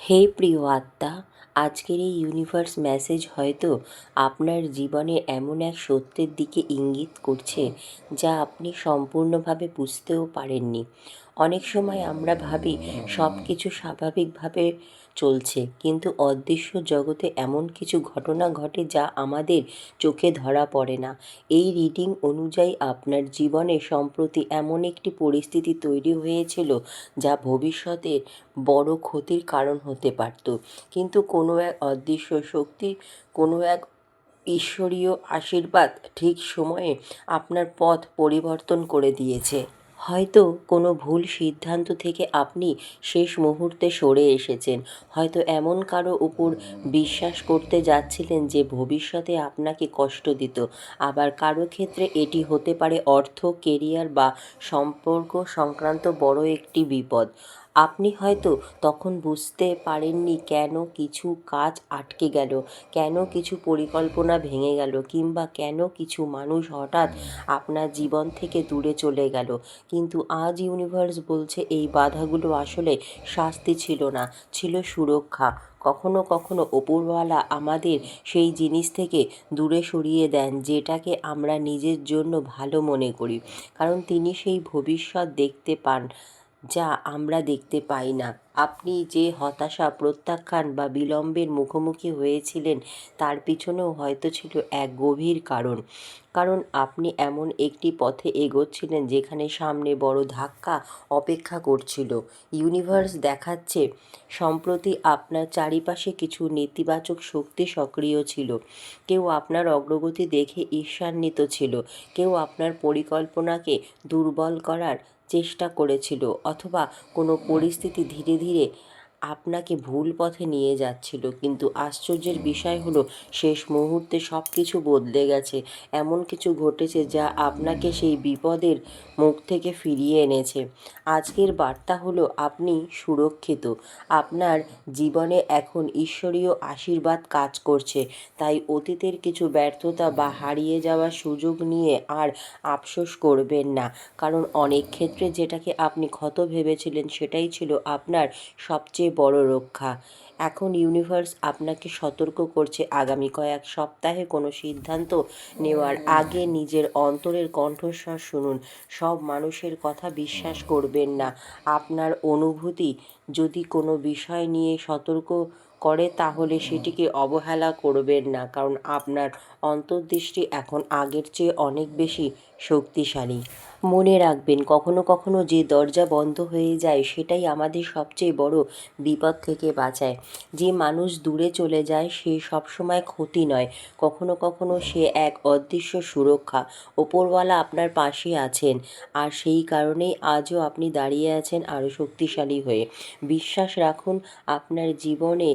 হে প্রিয় আত্মা, আজকের এই ইউনিভার্স মেসেজ হয়তো আপনার জীবনে এমন এক সত্যের দিকে ইঙ্গিত করছে যা আপনি সম্পূর্ণভাবে বুঝতেও পারেননি। অনেক সময় আমরা ভাবি সব কিছু স্বাভাবিকভাবে চলছে, কিন্তু অদৃশ্য জগতে এমন কিছু ঘটনা ঘটে যা আমাদের চোখে ধরা পড়ে না। এই রিডিং অনুযায়ী আপনার জীবনে সম্প্রতি এমন একটি পরিস্থিতি তৈরি হয়েছিল যা ভবিষ্যতে বড় ক্ষতির কারণ হতে পারত, কিন্তু কোনো এক অদৃশ্য শক্তি, কোনো এক ঈশ্বরীয় আশীর্বাদ ঠিক সময়ে আপনার পথ পরিবর্তন করে দিয়েছে। হয়তো কোনো ভুল সিদ্ধান্ত থেকে আপনি শেষ মুহূর্তে সরে এসেছেন, হয়তো এমন কারো উপর বিশ্বাস করতে যাচ্ছিলেন যে ভবিষ্যতে আপনাকে কষ্ট দিত। আবার কারো ক্ষেত্রে এটি হতে পারে অর্থ, কেরিয়ার বা সম্পর্ক সংক্রান্ত বড় একটি বিপদ। আপনি হয়তো তখন বুঝতে পারেননি কেন কিছু কাজ আটকে গেল, কেন কিছু পরিকল্পনা ভেঙে গেল, কিংবা কেন কিছু মানুষ হঠাৎ আপনার জীবন থেকে দূরে চলে গেল। কিন্তু আজ ইউনিভার্স বলছে এই বাধাগুলো আসলে শাস্তি ছিল না, ছিল সুরক্ষা। কখনো কখনো ওপরওয়ালা আমাদের সেই জিনিস থেকে দূরে সরিয়ে দেন যেটাকে আমরা নিজের জন্য ভালো মনে করি, কারণ তিনি সেই ভবিষ্যৎ দেখতে পান যা আমরা দেখতে পাই না। আপনি যে হতাশা, প্রত্যাখ্যান বা বিলম্বের মুখোমুখি হয়েছিলেন তার পিছনেও হয়তো ছিল এক গভীর কারণ। কারণ আপনি এমন একটি পথে এগোচ্ছিলেন যেখানে সামনে বড় ধাক্কা অপেক্ষা করছিল। ইউনিভার্স দেখাচ্ছে সম্প্রতি আপনার চারিপাশে কিছু নেতিবাচক শক্তি সক্রিয় ছিল। কেউ আপনার অগ্রগতি দেখে ঈর্ষান্বিত ছিল, কেউ আপনার পরিকল্পনাকে দুর্বল করার চেষ্টা করেছিল, অথবা কোনো পরিস্থিতি ধীরে ধীরে আপনাকে ভুল পথে নিয়ে যাচ্ছিল। কিন্তু আশ্চর্যের বিষয় হলো শেষ মুহূর্তে সব কিছু বদলে গেছে। এমন কিছু ঘটেছে যা আপনাকে সেই বিপদের মুখ থেকে ফিরিয়ে এনেছে। আজকের বার্তা হলো আপনি সুরক্ষিত। আপনার জীবনে এখন ঈশ্বরীয় আশীর্বাদ কাজ করছে। তাই অতীতের কিছু ব্যর্থতা বা হারিয়ে যাওয়ার সুযোগ নিয়ে আর আফসোস করবেন না, কারণ অনেক ক্ষেত্রে যেটাকে আপনি ক্ষত ভেবেছিলেন সেটাই ছিল আপনার সবচেয়ে বড় রক্ষা। এখন ইউনিভার্স আপনাকে সতর্ক করছে, আগামী কয়েক সপ্তাহে কোনো সিদ্ধান্ত নেওয়ার আগে নিজের অন্তরের কণ্ঠস্বর শুনুন। সব মানুষের কথা বিশ্বাস করবেন না। আপনার অনুভূতি যদি কোনো বিষয় নিয়ে সতর্ক করে তাহলে সেটিকে অবহেলা করবেন না, কারণ আপনার অন্তর্দৃষ্টি এখন আগের চেয়ে অনেক বেশি শক্তিশালী। মনে রাখবেন, কখনো কখনো যে দরজা বন্ধ হয়ে যায় সেটাই আমাদের সবচেয়ে বড় বিপদ থেকে বাঁচায়। যে মানুষ দূরে চলে যায় সে সবসময় ক্ষতি নয়, কখনো কখনো সে এক অদৃশ্য সুরক্ষা। ওপরওয়ালা আপনার পাশে আছেন, আর সেই কারণেই আজও আপনি দাঁড়িয়ে আছেন আরও শক্তিশালী হয়ে। বিশ্বাস রাখুন, আপনার জীবনে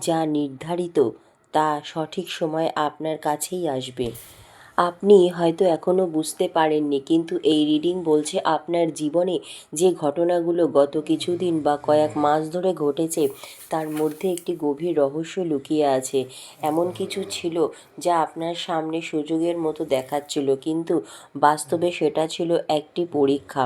যা নির্ধারিত তা সঠিক সময়ে আপনার কাছেই আসবে। আপনি হয়তো এখনও বুঝতে পারেননি, কিন্তু এই রিডিং বলছে আপনার জীবনে যে ঘটনাগুলো গত কিছুদিন বা কয়েক মাস ধরে ঘটেছে তার মধ্যে একটি গভীর রহস্য লুকিয়ে আছে। এমন কিছু ছিল যা আপনার সামনে সুযোগের মতো দেখাচ্ছিল, কিন্তু বাস্তবে সেটা ছিল একটি পরীক্ষা।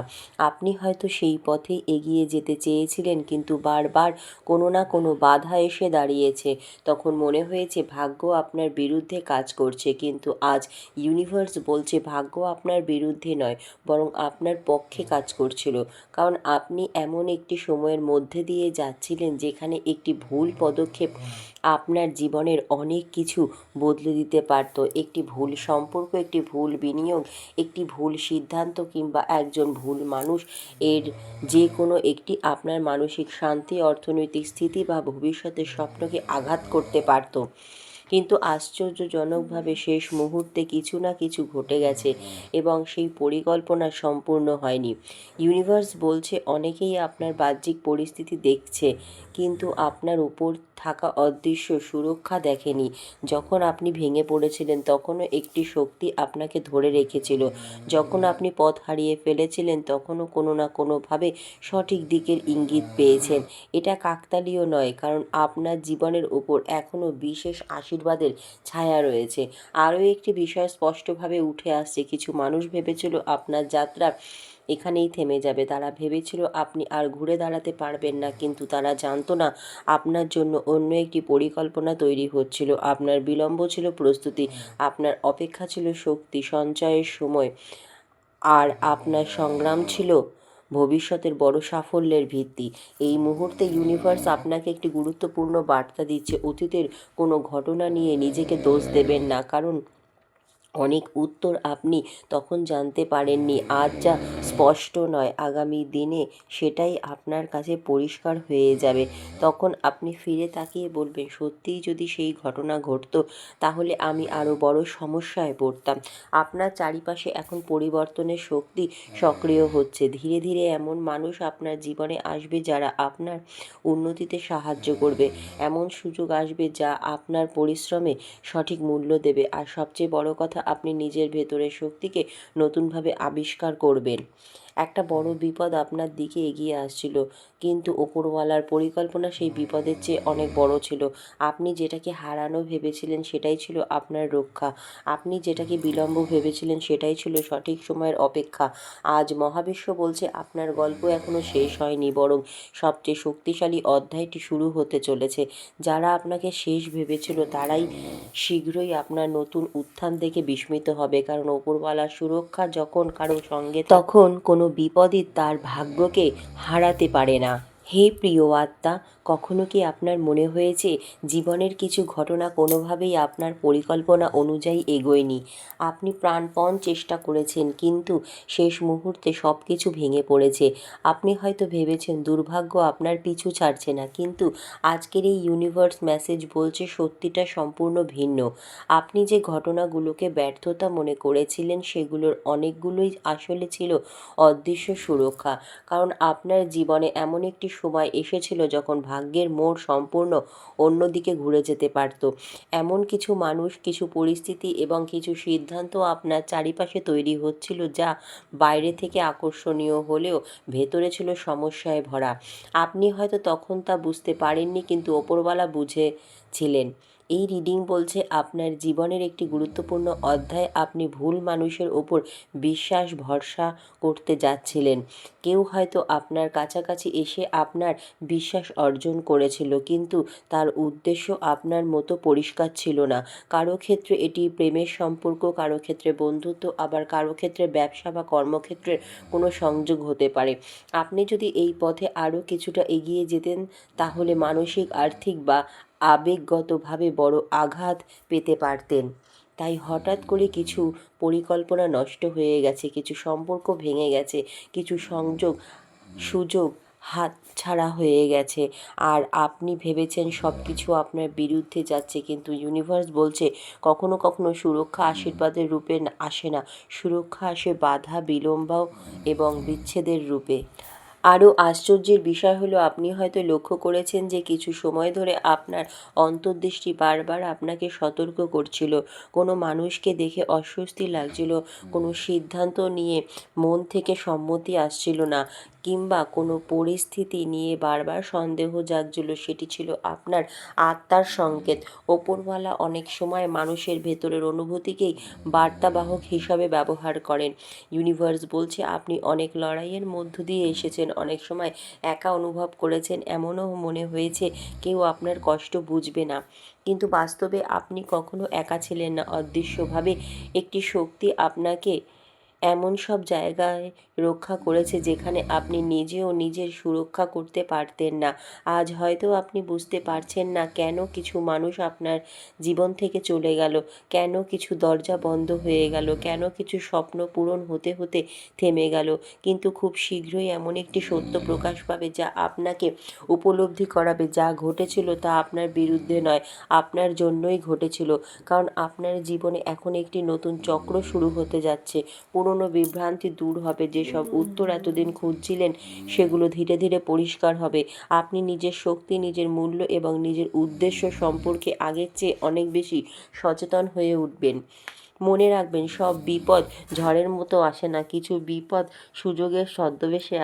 আপনি হয়তো সেই পথেই এগিয়ে যেতে চেয়েছিলেন, কিন্তু বারবার কোনো না কোনো বাধা এসে দাঁড়িয়েছে। তখন মনে হয়েছে ভাগ্য আপনার বিরুদ্ধে কাজ করছে, কিন্তু আজ ইউনিভার্স বলছে ভাগ্য আপনার বিরুদ্ধে নয়, বরং আপনার পক্ষে কাজ করছিল। কারণ আপনি এমন একটি সময়ের মধ্যে দিয়ে যাচ্ছিলেন যেখানে একটি ভুল পদক্ষেপ আপনার জীবনের অনেক কিছু বদলে দিতে পারত। একটি ভুল সম্পর্ক, একটি ভুল বিনিয়োগ, একটি ভুল সিদ্ধান্ত, কিংবা একজন ভুল মানুষ, এর যে কোনো একটি আপনার মানসিক শান্তি, অর্থনৈতিক স্থিতি বা ভবিষ্যতের স্বপ্নকে আঘাত করতে পারত। কিন্তু আশ্চর্যজনকভাবে শেষ মুহূর্তে কিছু না কিছু ঘটে গেছে এবং সেই পরিকল্পনা সম্পূর্ণ হয়নি। ইউনিভার্স বলছে অনেকেই আপনার বাহ্যিক পরিস্থিতি দেখছে, কিন্তু আপনার উপর থাকা অদৃশ্য সুরক্ষা দেখেনি। যখন আপনি ভেঙে পড়েছিলেন তখনও একটি শক্তি আপনাকে ধরে রেখেছিল। যখন আপনি পথ হারিয়ে ফেলেছিলেন তখনও কোনো না কোনোভাবে সঠিক দিকের ইঙ্গিত পেয়েছেন। এটা কাকতালীয় নয়, কারণ আপনার জীবনের উপর এখনও বিশেষ আশীর্বাদ আশীর্বাদের ছায়া রয়েছে। আরও একটি বিষয় স্পষ্টভাবে উঠে আসছে, কিছু মানুষ ভেবেছিল আপনার যাত্রা এখানেই থেমে যাবে। তারা ভেবেছিল আপনি আর ঘুরে দাঁড়াতে পারবেন না, কিন্তু তারা জানতো না আপনার জন্য অন্য একটি পরিকল্পনা তৈরি হচ্ছিল। আপনার বিলম্ব ছিল প্রস্তুতি, আপনার অপেক্ষা ছিল শক্তি সঞ্চয়ের সময়, আর আপনার সংগ্রাম ছিল ভবিষ্যতের বড় সাফল্যের ভিত্তি। এই মুহূর্তে ইউনিভার্স আপনাকে একটি গুরুত্বপূর্ণ বার্তা দিচ্ছে। অতীতের কোনো ঘটনা নিয়ে নিজেকে দোষ দেবেন না, কারণ অনেক উত্তর আপনি তখন জানতে পারেননি। আজ যা স্পষ্ট নয়, আগামী দিনে সেটাই আপনার কাছে পরিষ্কার হয়ে যাবে। তখন আপনি ফিরে তাকিয়ে বলবেন, সত্যিই যদি সেই ঘটনা ঘটতো, তাহলে আমি আরও বড় সমস্যায় পড়তাম। আপনার চারিপাশে এখন পরিবর্তনের শক্তি সক্রিয় হচ্ছে। ধীরে ধীরে এমন মানুষ আপনার জীবনে আসবে যারা আপনার উন্নতিতে সাহায্য করবে। এমন সুযোগ আসবে যা আপনার পরিশ্রমে সঠিক মূল্য দেবে। আর সবচেয়ে বড় কথা, আপনি নিজের ভেতরের শক্তিকে নতুনভাবে আবিষ্কার করবেন। একটা বড় বিপদ আপনার দিকে এগিয়ে আসছিল, কিন্তু ওপরওয়ালার পরিকল্পনা সেই বিপদের চেয়ে অনেক বড় ছিল। আপনি যেটাকে হারানো ভেবেছিলেন সেটাই ছিল আপনার রক্ষা। আপনি যেটাকে বিলম্ব ভেবেছিলেন সেটাই ছিল সঠিক সময়ের অপেক্ষা। আজ মহাবিশ্ব বলছে আপনার গল্প এখনও শেষ হয়নি, বরং সবচেয়ে শক্তিশালী অধ্যায়টি শুরু হতে চলেছে। যারা আপনাকে শেষ ভেবেছিল তারাই শীঘ্রই আপনার নতুন উত্থান দেখে বিস্মিত হবে, কারণ ওপরওয়ালার সুরক্ষা যখন কারো সঙ্গে তখন কোনো বিপদই তার ভাগ্যকে হারাতে পারে না। হে প্রিয় আত্মা, কখনো কি আপনার মনে হয়েছে জীবনের কিছু ঘটনা কোনোভাবেই আপনার পরিকল্পনা অনুযায়ী এগোয়নি? আপনি প্রাণপণ চেষ্টা করেছেন, কিন্তু শেষ মুহূর্তে সব কিছু ভেঙে পড়েছে। আপনি হয়তো ভেবেছেন দুর্ভাগ্য আপনার পিছু ছাড়ছে না, কিন্তু আজকের এই ইউনিভার্স মেসেজ বলছে সত্যিটা সম্পূর্ণ ভিন্ন। আপনি যে ঘটনাগুলোকে ব্যর্থতা মনে করেছিলেন সেগুলোর অনেকগুলোই আসলে ছিল অদৃশ্য সুরক্ষা, কারণ আপনার জীবনে এমন একটি সময় এসেছিল যখন ভাগ্যের মোড় সম্পূর্ণ অন্যদিকে ঘুরে যেতে পারত। এমন কিছু মানুষ, কিছু পরিস্থিতি এবং কিছু সিদ্ধান্ত আপনার চারিপাশে তৈরি হচ্ছিল যা বাইরে থেকে আকর্ষণীয় হলেও ভেতরে ছিল সমস্যায় ভরা। আপনি হয়তো তখন তা বুঝতে পারেননি, কিন্তু ওপরওয়ালা বুঝেছিলেন। এই রিডিং বলছে আপনার জীবনের একটি গুরুত্বপূর্ণ অধ্যায় আপনি ভুল মানুষের ওপর বিশ্বাস ভরসা করতে যাচ্ছিলেন। কেউ হয়তো আপনার কাছাকাছি এসে আপনার বিশ্বাস অর্জন করেছিল, কিন্তু তার উদ্দেশ্য আপনার মতো পরিষ্কার ছিল না। কারো ক্ষেত্রে এটি প্রেমের সম্পর্ক, কারো ক্ষেত্রে বন্ধুত্ব, আবার কারো ক্ষেত্রে ব্যবসা বা কর্মক্ষেত্রের কোনো সংযোগ হতে পারে। আপনি যদি এই পথে আরও কিছুটা এগিয়ে যেতেন, তাহলে মানসিক, আর্থিক বা আবেগগতভাবে বড় আঘাত পেতে পারতেন। তাই হঠাৎ করে কিছু পরিকল্পনা নষ্ট হয়ে গেছে, কিছু সম্পর্ক ভেঙে গেছে, কিছু সুযোগ হাতছাড়া হয়ে গেছে। আর আপনি ভেবেছেন সব কিছু আপনার বিরুদ্ধে যাচ্ছে, কিন্তু ইউনিভার্স বলছে কখনো কখনো সুরক্ষা আশীর্বাদের রূপে আসে না, সুরক্ষা আসে বাধা, বিলম্ব এবং বিচ্ছেদের রূপে। আরও আশ্চর্যের বিষয় হলো, আপনি হয়তো লক্ষ্য করেছেন যে কিছু সময় ধরে আপনার অন্তর্দৃষ্টি বারবার আপনাকে সতর্ক করছিল। কোনো মানুষকে দেখে অস্বস্তি লাগছিল, কোনো সিদ্ধান্ত নিয়ে মন থেকে সম্মতি আসছিল না, কিংবা কোনো পরিস্থিতি নিয়ে বারবার সন্দেহ জাগছিল। সেটি ছিল আপনার আত্মার সংকেত। ওপরওয়ালা অনেক সময় মানুষের ভেতরের অনুভূতিকেই বার্তাবাহক হিসাবে ব্যবহার করেন। ইউনিভার্স বলছে আপনি অনেক লড়াইয়ের মধ্য দিয়ে এসেছেন, অনেক সময় একা অনুভব করেছেন, এমনও মনে হয়েছে কেউ আপনার কষ্ট বুঝবে না, কিন্তু বাস্তবে আপনি কখনো একা ছিলেন না। অদৃশ্যভাবে একটি শক্তি আপনাকে এমন সব জায়গায় রক্ষা করেছে যেখানে আপনি নিজেও নিজের সুরক্ষা করতে পারতেন না। আজ হয়তো আপনি বুঝতে পারছেন না কেন কিছু মানুষ আপনার জীবন থেকে চলে গেল, কেন কিছু দরজা বন্ধ হয়ে গেল, কেন কিছু স্বপ্ন পূরণ হতে হতে থেমে গেল। কিন্তু খুব শীঘ্রই এমন একটি সত্য প্রকাশ পাবে যা আপনাকে উপলব্ধি করাবে যা ঘটেছিল তা আপনার বিরুদ্ধে নয়, আপনার জন্যই ঘটেছিল। কারণ আপনার জীবনে এখন একটি নতুন চক্র শুরু হতে যাচ্ছে। পুরনো বিভ্রান্তি দূর হবে, যেসব উত্তর এতদিন খুঁজছিলেন সেগুলো ধীরে ধীরে পরিষ্কার হবে। আপনি নিজের শক্তি, নিজের মূল্য এবং নিজের উদ্দেশ্য সম্পর্কে আগের চেয়ে অনেক বেশি সচেতন হয়ে উঠবেন। মনে রাখবেন, সব বিপদ ঝড়ের মতো আসে না, কিছু বিপদ সুযোগের ছদ্মবেশে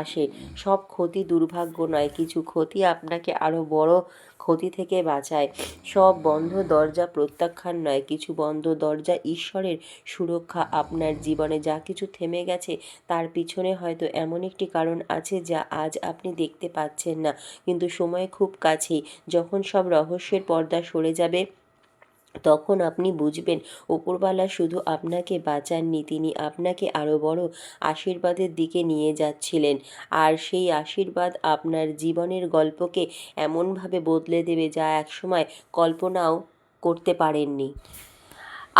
আসে। সব ক্ষতি দুর্ভাগ্য নয়, কিছু ক্ষতি আপনাকে আরও বড় ক্ষতি থেকে বাঁচায়। সব বন্ধ দরজা প্রত্যাখ্যান নয়, কিছু বন্ধ দরজা ঈশ্বরের সুরক্ষা। আপনার জীবনে যা কিছু থেমে গেছে তার পিছনে হয়তো এমন একটি কারণ আছে যা আজ আপনি দেখতে পাচ্ছেন না, কিন্তু সময় খুব কাছেই, যখন সব রহস্যের পর্দা সরে যাবে, তখন আপনি বুঝবেন ওপরওয়ালা শুধু আপনাকে বাঁচাননি, তিনি আপনাকে আরও বড় আশীর্বাদের দিকে নিয়ে যাচ্ছিলেন। আর সেই আশীর্বাদ আপনার জীবনের গল্পকে এমনভাবে বদলে দেবে যা একসময় কল্পনাও করতে পারেননি।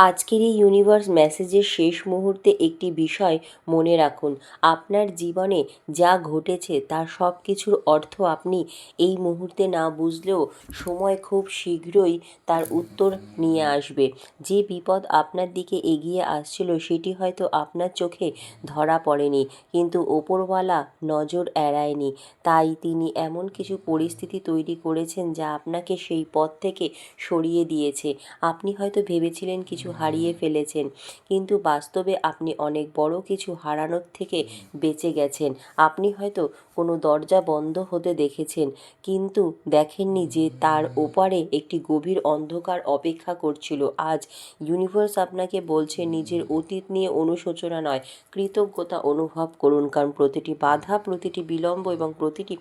আজকের এই ইউনিভার্স মেসেজের শেষ মুহূর্তে একটি বিষয় মনে রাখুন, আপনার জীবনে যা ঘটেছে তার সব কিছুর অর্থ আপনি এই মুহূর্তে না বুঝলেও সময় খুব শীঘ্রই তার উত্তর নিয়ে আসবে। যে বিপদ আপনার দিকে এগিয়ে আসছিল সেটি হয়তো আপনার চোখে ধরা পড়েনি, কিন্তু ওপরওয়ালা নজর এড়ায়নি। তাই তিনি এমন কিছু পরিস্থিতি তৈরি করেছেন যা আপনাকে সেই পথ থেকে সরিয়ে দিয়েছে। আপনি হয়তো ভেবেছিলেন কিছু হারিয়ে ফেলেছেন, কিন্তু বাস্তবে আপনি অনেক বড় কিছু হারানোর থেকে বেঁচে গেছেন। আপনি হয়তো কোনো দরজা বন্ধ হতে দেখেছেন, কিন্তু দেখেননি যে তার ওপারে একটি গভীর অন্ধকার অপেক্ষা করছিল। আজ ইউনিভার্স আপনাকে বলছে, নিজের অতীত নিয়ে অনুশোচনা নয়, কৃতজ্ঞতা অনুভব করুন, কারণ প্রতিটি বাধা, প্রতিটি বিলম্ব এবং প্রতিটি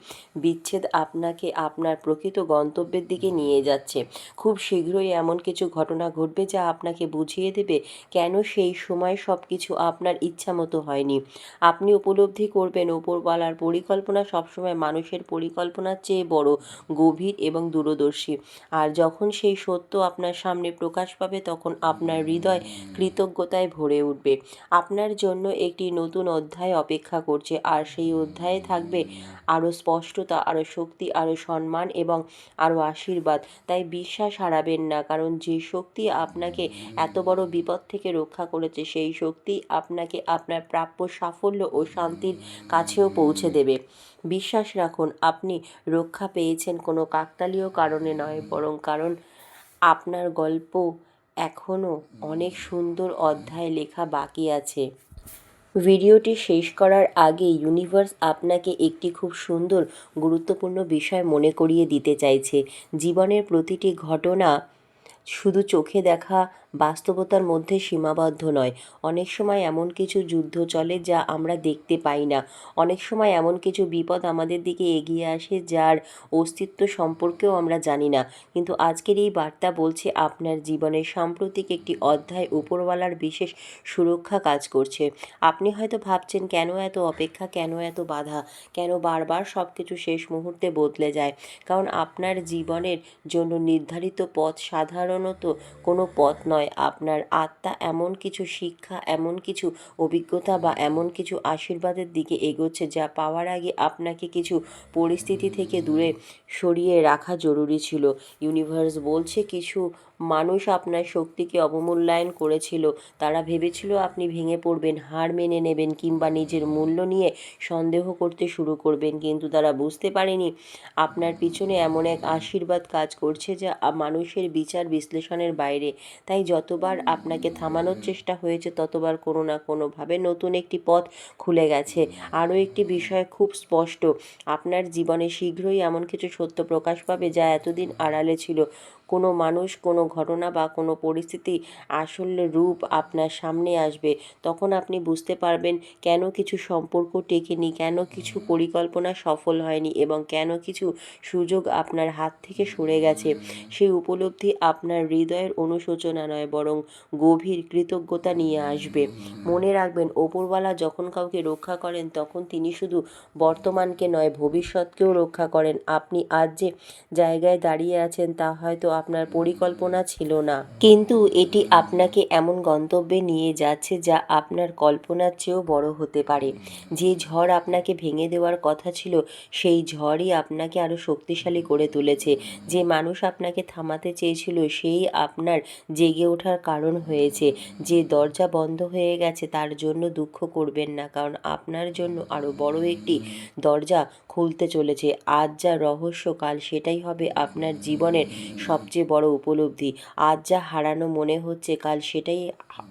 বিচ্ছেদ আপনাকে আপনার প্রকৃত গন্তব্যের দিকে নিয়ে যাচ্ছে। খুব শীঘ্রই এমন কিছু ঘটনা ঘটবে যা আপনাকে বুঝিয়ে দেবে কেন সেই সময় সব কিছু আপনার ইচ্ছা মতো হয়নি। আপনি উপলব্ধি করবেন ওপরওয়ালার পরিকল্পনা সবসময় মানুষের পরিকল্পনার চেয়ে বড়, গভীর এবং দূরদর্শী। আর যখন সেই সত্য আপনার সামনে প্রকাশ পাবে, তখন আপনার হৃদয় কৃতজ্ঞতায় ভরে উঠবে। আপনার জন্য একটি নতুন অধ্যায় অপেক্ষা করছে, আর সেই অধ্যায়ে থাকবে আরও স্পষ্টতা, আরও শক্তি, আরও সম্মান এবং আরও আশীর্বাদ। তাই বিশ্বাস হারাবেন না, কারণ যে শক্তি আপনাকে এত বড় বিপদ থেকে রক্ষা করেছে সেই শক্তি আপনাকে আপনার প্রাপ্য সাফল্য ও শান্তির কাছেও পৌঁছে দেবে। বিশ্বাস রাখুন, আপনি রক্ষা পেয়েছেন কোনো কাকতালীয় কারণে নয়, বরং কারণ আপনার গল্প এখনও অনেক সুন্দর অধ্যায় লেখা বাকি আছে। ভিডিওটি শেষ করার আগে ইউনিভার্স আপনাকে একটি খুব সুন্দর গুরুত্বপূর্ণ বিষয় মনে করিয়ে দিতে চাইছে। জীবনের প্রতিটি ঘটনা শুধু চোখে দেখা বাস্তবতার মধ্যে সীমাবদ্ধ নয়। অনেক সময় এমন কিছু যুদ্ধ চলে যা আমরা দেখতে পাই না। অনেক সময় এমন কিছু বিপদ আমাদের দিকে এগিয়ে আসে যার অস্তিত্ব সম্পর্কেও আমরা জানি না। কিন্তু আজকের এই বার্তা বলছে, আপনার জীবনের সাম্প্রতিক একটি অধ্যায় উপরওয়ালার বিশেষ সুরক্ষা কাজ করছে। আপনি হয়তো ভাবছেন, কেন এত অপেক্ষা, কেন এত বাধা, কেন বারবার সব কিছু শেষ মুহূর্তে বদলে যায়? কারণ আপনার জীবনের জন্য নির্ধারিত পথ সাধারণত কোনো পথ নয়। আপনার আত্মা এমন কিছু শিক্ষা, এমন কিছু অভিজ্ঞতা বা এমন কিছু আশীর্বাদের দিকে এগোচ্ছে যা পাওয়ার আগে আপনাকে কিছু পরিস্থিতি থেকে দূরে সরিয়ে রাখা জরুরি ছিল। ইউনিভার্স বলছে, কিছু মানুষ আপনার শক্তিকে অবমূল্যায়ন করেছিল। তারা ভেবেছিল আপনি ভেঙে পড়বেন, হার মেনে নেবেন কিংবা নিজের মূল্য নিয়ে সন্দেহ করতে শুরু করবেন, কিন্তু তারা বুঝতে পারেনি আপনার পিছনে এমন এক আশীর্বাদ কাজ করছে যা মানুষের বিচার বিশ্লেষণের বাইরে। তাই যতবার আপনাকে থামানোর চেষ্টা হয়েছে, ততবার কোনো না কোনোভাবে নতুন একটি পথ খুলে গেছে। আরও একটি বিষয় খুব স্পষ্ট, আপনার জীবনে শীঘ্রই এমন কিছু সত্য প্রকাশ পাবে যা এতদিন আড়ালে ছিল। কোনো মানুষ, কোনো ঘটনা বা কোনো পরিস্থিতি আসল রূপ আপনার সামনে আসবে। তখন আপনি বুঝতে পারবেন কেন কিছু সম্পর্ক টেকেনি, কেন কিছু পরিকল্পনা সফল হয়নি এবং কেন কিছু সুযোগ আপনার হাত থেকে সরে গেছে। সেই উপলব্ধি আপনার হৃদয়ের অনুশোচনা নয়, বরং গভীর কৃতজ্ঞতা নিয়ে আসবে। মনে রাখবেন, ওপরওয়ালা যখন কাউকে রক্ষা করেন, তখন তিনি শুধু বর্তমানকে নয়, ভবিষ্যৎকেও রক্ষা করেন। আপনি আজ যে জায়গায় দাঁড়িয়ে আছেন তা হয়তো আপনার পরিকল্পনা ছিল না, কিন্তু এটি আপনাকে এমন গন্তব্যে নিয়ে যাচ্ছে যা আপনার কল্পনার চেয়েও বড় হতে পারে। যে ঝড় আপনাকে ভেঙে দেওয়ার কথা ছিল, সেই ঝড়ই আপনাকে আরও শক্তিশালী করে তুলেছে। যে মানুষ আপনাকে থামাতে চেয়েছিল, সেই আপনার জেগে ওঠার কারণ হয়েছে। যে দরজা বন্ধ হয়ে গেছে তার জন্য দুঃখ করবেন না, কারণ আপনার জন্য আরও বড় একটি দরজা খুলতে চলেছে। আজ যা রহস্য, কাল সেটাই হবে আপনার জীবনের সবচেয়ে বড় উপলব্ধি। অনুভূতি। আজ যা হারানো মনে হচ্ছে কাল সেটাই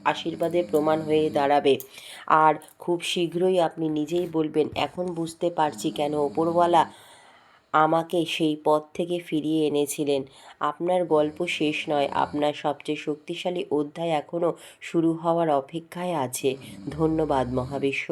আশীর্বাদের প্রমাণ হয়ে দাঁড়াবে। আর খুব শীঘ্রই আপনি নিজেই বলবেন, এখন বুঝতে পারছি কেন ওপরওয়ালা আমাকে সেই পথ থেকে ফিরিয়ে এনেছিলেন। আপনার গল্প শেষ নয়, আপনার সবচেয়ে শক্তিশালী অধ্যায় এখনও শুরু হওয়ার অপেক্ষায় আছে। ধন্যবাদ মহাবিশ্ব।